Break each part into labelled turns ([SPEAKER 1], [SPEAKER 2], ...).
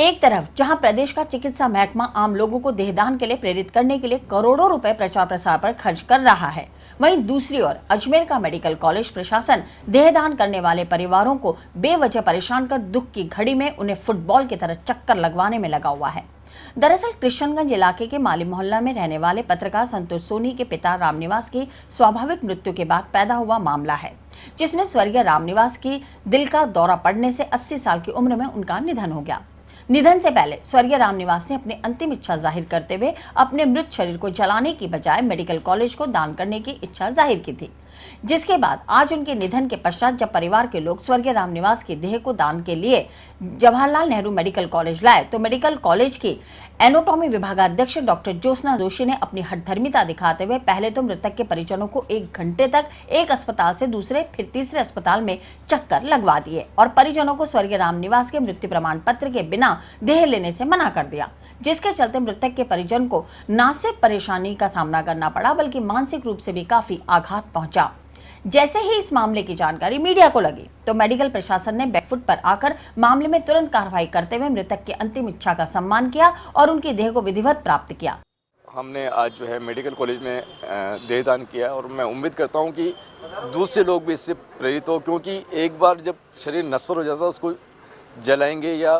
[SPEAKER 1] एक तरफ जहां प्रदेश का चिकित्सा महकमा आम लोगों को देहदान के लिए प्रेरित करने के लिए करोड़ों रुपए प्रचार प्रसार पर खर्च कर रहा है, वहीं दूसरी ओर अजमेर का मेडिकल कॉलेज प्रशासन देहदान करने वाले परिवारों को बेवजह परेशान कर दुख की घड़ी में उन्हें फुटबॉल की तरह चक्कर लगवाने में लगा हुआ है। दरअसल कृष्णगंज इलाके के माली मोहल्ला में रहने वाले पत्रकार संतोष सोनी के पिता रामनिवास की स्वाभाविक मृत्यु के बाद पैदा हुआ मामला है, जिसमें स्वर्गीय रामनिवास की दिल का दौरा पड़ने से 80 साल की उम्र में उनका निधन हो गया। निधन से पहले स्वर्गीय रामनिवास ने अपनी अंतिम इच्छा जाहिर करते हुए अपने मृत शरीर को जलाने की बजाय मेडिकल कॉलेज को दान करने की इच्छा जाहिर की थी, जिसके बाद आज उनके निधन के पश्चात जब परिवार के लोग स्वर्गीय रामनिवास की देह को दान के लिए जवाहरलाल नेहरू मेडिकल कॉलेज लाए तो मेडिकल कॉलेज की एनाटॉमी विभागाध्यक्ष डॉक्टर ज्योत्सना जोशी ने अपनी हठधर्मिता दिखाते हुए पहले तो मृतक के परिजनों को 1 घंटे तक एक अस्पताल से दूसरे फिर तीसरे अस्पताल में चक्कर लगवा दिए और परिजनों को स्वर्गीय रामनिवास के मृत्यु प्रमाण पत्र के बिना देह लेने से मना कर दिया, जिसके चलते मृतक के परिजन को न सिर्फ परेशानी का सामना करना पड़ा बल्कि मानसिक रूप से भी काफी आघात पहुंचा। जैसे ही इस मामले की जानकारी मीडिया को लगी तो मेडिकल प्रशासन ने बैकफुट पर आकर मामले में तुरंत कार्रवाई करते हुए मृतक की अंतिम इच्छा का सम्मान किया और उनकी देह को विधिवत प्राप्त किया।
[SPEAKER 2] हमने आज जो है मेडिकल कॉलेज में देहदान किया और मैं उम्मीद करता हूं कि दूसरे लोग भी इससे प्रेरित हो, क्योंकि एक बार जब शरीर नस्वर हो जाता है उसको जलाएंगे या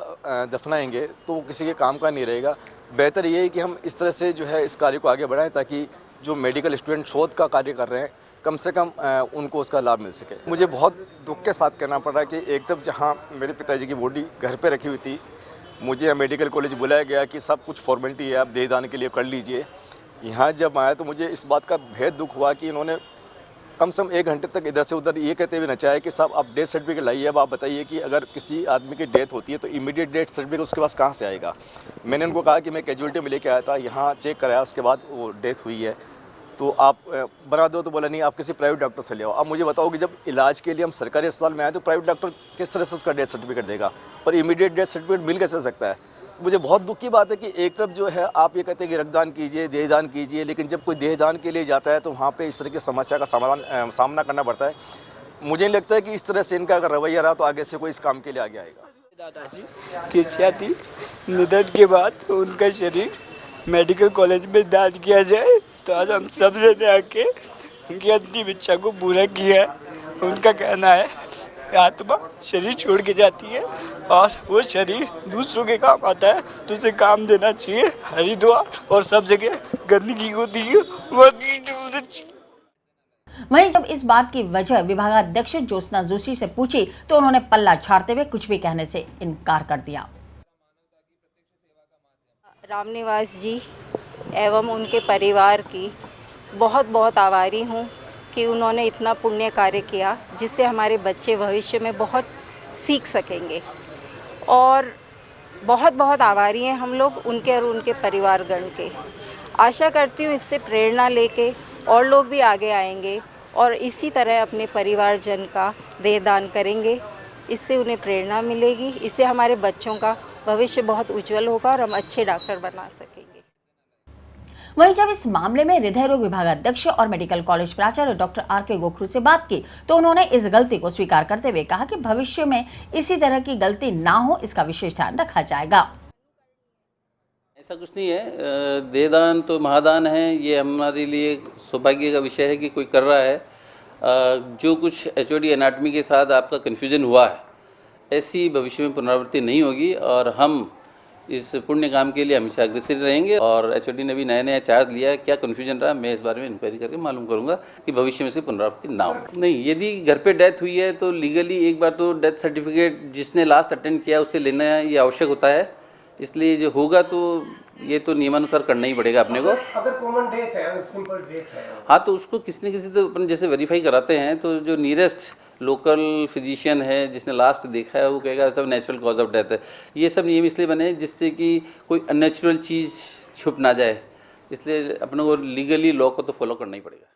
[SPEAKER 2] दफनाएंगे तो वो किसी के काम का नहीं रहेगा। बेहतर ये है कि हम इस तरह से जो है इस कार्य को आगे बढ़ाएं ताकि जो मेडिकल स्टूडेंट शोध का कार्य कर रहे हैं कम से कम उनको उसका लाभ मिल सके। मुझे बहुत दुख के साथ कहना पड़ रहा है कि एक तरफ जहाँ मेरे पिताजी की बॉडी घर पे रखी हुई थी, मुझे मेडिकल कॉलेज बुलाया गया कि सब कुछ फॉर्मेलिटी है, आप देहदान के लिए कर लीजिए। यहाँ जब आया तो मुझे इस बात का बेहद दुख हुआ कि इन्होंने कम से कम 1 घंटे तक इधर से उधर ये कहते हुए नचाया कि साहब आप डेथ सर्टिफिकेट लाइए। अब आप बताइए कि अगर किसी आदमी की डेथ होती है तो इमीडिएट डेथ सर्टिफिकेट उसके पास कहाँ से आएगा। मैंने उनको कहा कि मैं कैजुअलिटी में लेके आया था, यहाँ चेक कराया, उसके बाद वो डेथ हुई है तो आप बना दो। तो बोला नहीं, आप किसी प्राइवेट डॉक्टर से ले आओ। अब मुझे बताओ कि जब इलाज के लिए हम सरकारी अस्पताल में आए तो प्राइवेट डॉक्टर किस तरह से उसका डेथ सर्टिफिकेट देगा और इमीडिएट डेथ सर्टिफिकेट मिल कैसे सकता है। तो मुझे बहुत दुख की बात है कि एक तरफ जो है आप ये कहते हैं कि रक्तदान कीजिए, देहदान कीजिए, लेकिन जब कोई देहदान के लिए जाता है तो वहाँ पर इस तरह की समस्या का सामना करना पड़ता है। मुझे नहीं लगता है कि इस तरह से इनका अगर रवैया रहा तो आगे से कोई इस काम के लिए आगे आएगा।
[SPEAKER 3] दादाजी की इच्छा थी निधन के बाद उनका शरीर मेडिकल कॉलेज में दान किया जाए, तो आज हम सब ने आके उनकी अंतिम इच्छा को पूरा किया है। उनका कहना है आत्मा शरीर छोड़ के जाती है और वो शरीर दूसरों के काम आता है तो उसे काम देना चाहिए। हरिद्वार और सब जगह गंदगी होती है वो
[SPEAKER 1] वहीं जब इस बात की वजह विभागाध्यक्ष ज्योत्सना जोशी से पूछी तो उन्होंने पल्ला झाड़ते हुए कुछ भी कहने से इनकार कर दिया।
[SPEAKER 4] रामनिवास जी एवं उनके परिवार की बहुत बहुत आभारी हूँ कि उन्होंने इतना पुण्य कार्य किया जिससे हमारे बच्चे भविष्य में बहुत सीख सकेंगे और बहुत बहुत आभारी हैं हम लोग उनके और उनके परिवारगण के। आशा करती हूँ इससे प्रेरणा लेके और लोग भी आगे आएंगे और इसी तरह अपने परिवारजन का देहदान करेंगे। इससे उन्हें प्रेरणा मिलेगी, इससे हमारे बच्चों का भविष्य बहुत उज्जवल होगा और हम अच्छे डॉक्टर बना सकेंगे।
[SPEAKER 1] वहीं जब इस मामले में हृदय रोग विभागाध्यक्ष और मेडिकल कॉलेज प्राचार्य डॉक्टर आर.के. गोखरू से बात की तो उन्होंने इस गलती को स्वीकार करते हुए कहा कि भविष्य में इसी तरह की गलती ना हो इसका विशेष ध्यान रखा जाएगा।
[SPEAKER 5] ऐसा कुछ नहीं है, देहदान तो महादान है, ये हमारे लिए सौभाग्य का विषय है कि कोई कर रहा है। जो कुछ एचओडी एनाटॉमी के साथ आपका कन्फ्यूजन हुआ है ऐसी भविष्य में पुनरावृत्ति नहीं होगी और हम इस पुण्य काम के लिए हमेशा अग्रसर रहेंगे। और एचओडी ने भी नया चार्ज लिया है, क्या कन्फ्यूजन रहा मैं इस बारे में इंक्वायरी करके मालूम करूंगा कि भविष्य में इसकी पुनरावृत्ति ना हो। नहीं, यदि घर पे डेथ हुई है तो लीगली एक बार तो डेथ सर्टिफिकेट जिसने लास्ट अटेंड किया उससे लेना ये आवश्यक होता है, इसलिए जो होगा तो ये तो नियमानुसार करना ही पड़ेगा अपने को।
[SPEAKER 6] अगर कॉमन डेथ है, सिंपल डेथ है,
[SPEAKER 5] हाँ तो उसको किसी न किसी तो अपन जैसे वेरीफाई कराते हैं तो जो नियरेस्ट लोकल फिजिशियन है जिसने लास्ट देखा है वो कहेगा सब नेचुरल कॉज ऑफ डेथ है। ये सब नियम इसलिए बने जिससे कि कोई अननेचुरल चीज़ छुप ना जाए, इसलिए अपने को लीगली लॉ को तो फॉलो करना ही पड़ेगा।